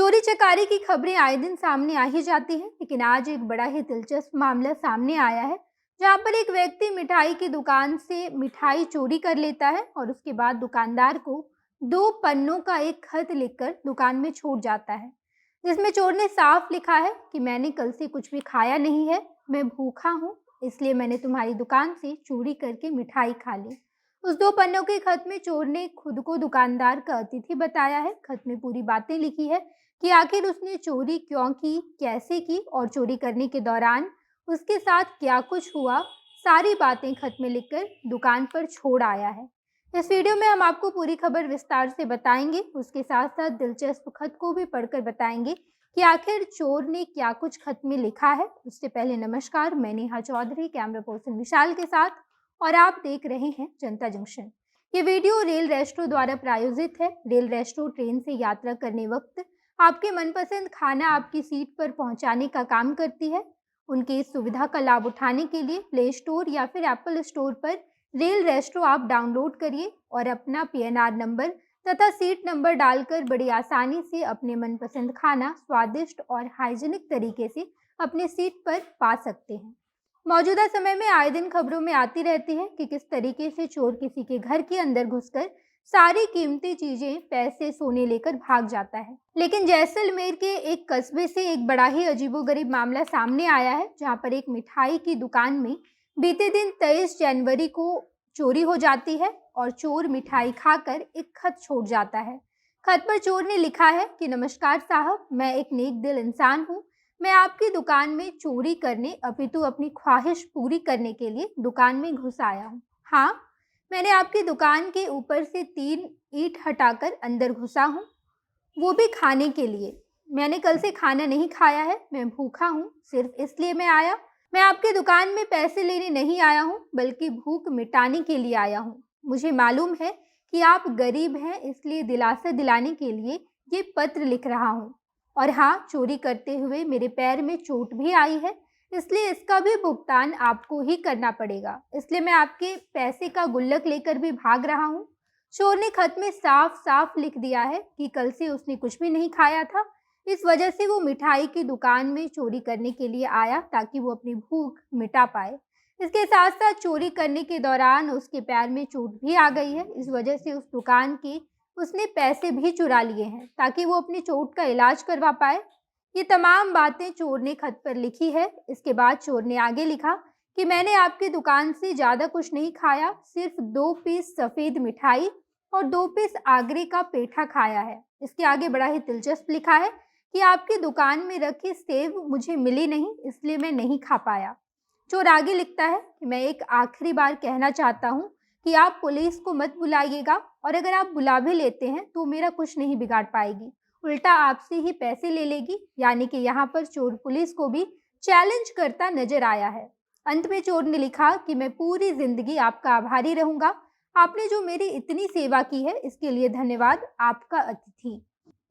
चोरी चकारी की खबरें आए दिन सामने आ ही जाती हैं, लेकिन आज एक बड़ा ही दिलचस्प मामला सामने आया है, जहां पर एक व्यक्ति मिठाई की दुकान से मिठाई चोरी कर लेता है और उसके बाद दुकानदार को 2 पन्नों का एक खत लिखकर दुकान में छोड़ जाता है, जिसमें चोर ने साफ लिखा है कि मैंने कल से कुछ भी खाया नहीं है, मैं भूखा हूँ, इसलिए मैंने तुम्हारी दुकान से चोरी करके मिठाई खा ली। उस 2 पन्नों के खत में चोर ने खुद को दुकानदार का अतिथि बताया है। खत में पूरी बातें लिखी है कि आखिर उसने चोरी क्यों की, कैसे की और चोरी करने के दौरान उसके साथ क्या कुछ हुआ, सारी बातें खत में लिखकर दुकान पर छोड़ आया है। इस वीडियो में हम आपको पूरी खबर विस्तार से बताएंगे, उसके साथ साथ दिलचस्प खत को भी पढ़कर बताएंगे कि आखिर चोर ने क्या कुछ खत में लिखा है। उससे पहले नमस्कार, मैं नेहा चौधरी कैमरा पर्सन विशाल के साथ और आप देख रहे हैं जनता जंक्शन। ये वीडियो रेल रेस्ट्रो द्वारा प्रायोजित है। रेल रेस्ट्रो ट्रेन से यात्रा करने वक्त आपके मनपसंद खाना आपकी सीट पर पहुंचाने का काम करती है। उनकी इस सुविधा का लाभ उठाने के लिए प्ले स्टोर या फिर एप्पल स्टोर पर रेल रेस्ट्रो ऐप डाउनलोड करिए और अपना पीएनआर नंबर तथा सीट नंबर डालकर बड़ी आसानी से अपने मनपसंद खाना स्वादिष्ट और हाइजीनिक तरीके से अपने सीट पर पा सकते हैं। मौजूदा समय में आए दिन खबरों में आती रहती है कि किस तरीके से चोर किसी के घर के अंदर घुसकर सारी कीमती चीजें, पैसे, सोने लेकर भाग जाता है। लेकिन जैसलमेर के एक कस्बे से एक बड़ा ही अजीबोगरीब मामला सामने आया है, जहां पर एक मिठाई की दुकान में बीते दिन 23 जनवरी को चोरी हो जाती है और चोर मिठाई खाकर एक खत छोड़ जाता है। खत पर चोर ने लिखा है कि नमस्कार साहब, मैं एक नेक दिल इंसान हूँ। मैं आपकी दुकान में चोरी करने अपितु अपनी ख्वाहिश पूरी करने के लिए दुकान में घुस आया हूँ। हाँ, मैंने आपकी दुकान के ऊपर से 3 ईंट हटाकर अंदर घुसा हूँ, वो भी खाने के लिए। मैंने कल से खाना नहीं खाया है, मैं भूखा हूँ, सिर्फ इसलिए मैं आया। मैं आपकी दुकान में पैसे लेने नहीं आया हूँ, बल्कि भूख मिटाने के लिए आया हूँ। मुझे मालूम है कि आप गरीब हैं, इसलिए दिलासा दिलाने के लिए ये पत्र लिख रहा हूँ। और हाँ, चोरी करते हुए मेरे पैर में चोट भी आई है, इसलिए इसका भी भुगतान आपको ही करना पड़ेगा। इसलिए मैं आपके पैसे का गुल्लक लेकर भी भाग रहा हूँ। चोर ने खत में साफ साफ लिख दिया है कि कल से उसने कुछ भी नहीं खाया था, इस वजह से वो मिठाई की दुकान में चोरी करने के लिए आया ताकि वो अपनी भूख मिटा पाए। इसके साथ साथ चोरी करने के दौरान उसके पैर में चोट भी आ गई है, इस वजह से उस दुकान के उसने पैसे भी चुरा लिए हैं ताकि वो अपनी चोट का इलाज करवा पाए। ये तमाम बातें चोर ने खत पर लिखी है। इसके बाद चोर ने आगे लिखा कि मैंने आपकी दुकान से ज़्यादा कुछ नहीं खाया, सिर्फ 2 पीस सफ़ेद मिठाई और 2 पीस आगरे का पेठा खाया है। इसके आगे बड़ा ही दिलचस्प लिखा है कि आपकी दुकान में रखी सेब मुझे मिली नहीं, इसलिए मैं नहीं खा पाया। चोर आगे लिखता है कि मैं एक आखिरी बार कहना चाहता हूँ कि आप पुलिस को मत बुलाइएगा, और अगर आप बुला भी लेते हैं तो मेरा कुछ नहीं बिगाड़ पाएगी, उल्टा आपसे ही पैसे ले लेगी। यानी कि यहाँ पर चोर पुलिस को भी चैलेंज करता नजर आया है। अंत में चोर ने लिखा कि मैं पूरी जिंदगी आपका आभारी रहूंगा। आपने जो मेरी इतनी सेवा की है, इसके लिए धन्यवाद, आपका अतिथि।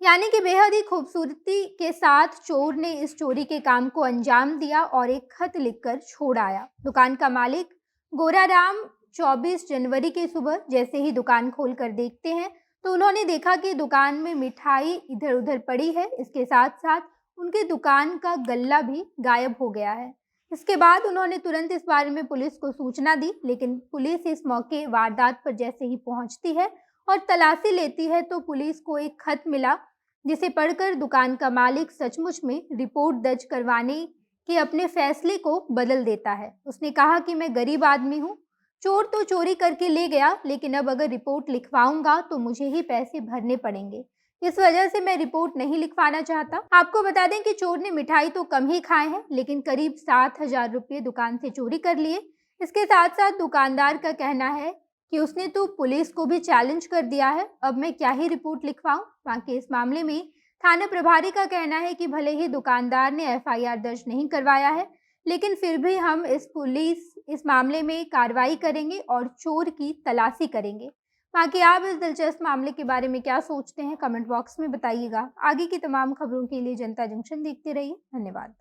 यानी कि बेहद ही खूबसूरती के साथ चोर ने इस चोरी के काम को अंजाम दिया और एक खत लिखकर छोड़ आया। दुकान का मालिक गोराराम 24 जनवरी की सुबह जैसे ही दुकान खोलकर देखते हैं तो उन्होंने देखा कि दुकान में मिठाई इधर उधर पड़ी है। इसके साथ साथ उनकी दुकान का गल्ला भी गायब हो गया है। इसके बाद उन्होंने तुरंत इस बारे में पुलिस को सूचना दी, लेकिन पुलिस इस मौके वारदात पर जैसे ही पहुंचती है और तलाशी लेती है तो पुलिस को एक खत मिला, जिसे पढ़कर दुकान का मालिक सचमुच में रिपोर्ट दर्ज करवाने के अपने फैसले को बदल देता है। उसने कहा कि मैं गरीब आदमी हूँ, चोर तो चोरी करके ले गया, लेकिन अब अगर रिपोर्ट लिखवाऊंगा तो मुझे ही पैसे भरने पड़ेंगे। इस वजह से मैं रिपोर्ट नहीं लिखवाना चाहता। आपको बता दें कि चोर ने मिठाई तो कम ही खाए हैं, लेकिन करीब 7,000 रुपये दुकान से चोरी कर लिए। इसके साथ साथ दुकानदार का कहना है कि उसने तो पुलिस को भी चैलेंज कर दिया है, अब मैं क्या ही रिपोर्ट लिखवाऊं। बाकी इस मामले में थाना प्रभारी का कहना है कि भले ही दुकानदार ने एफआईआर दर्ज नहीं करवाया है, लेकिन फिर भी हम इस मामले में कार्रवाई करेंगे और चोर की तलाशी करेंगे। बाकी आप इस दिलचस्प मामले के बारे में क्या सोचते हैं, कमेंट बॉक्स में बताइएगा। आगे की तमाम खबरों के लिए जनता जंक्शन देखते रहिए। धन्यवाद।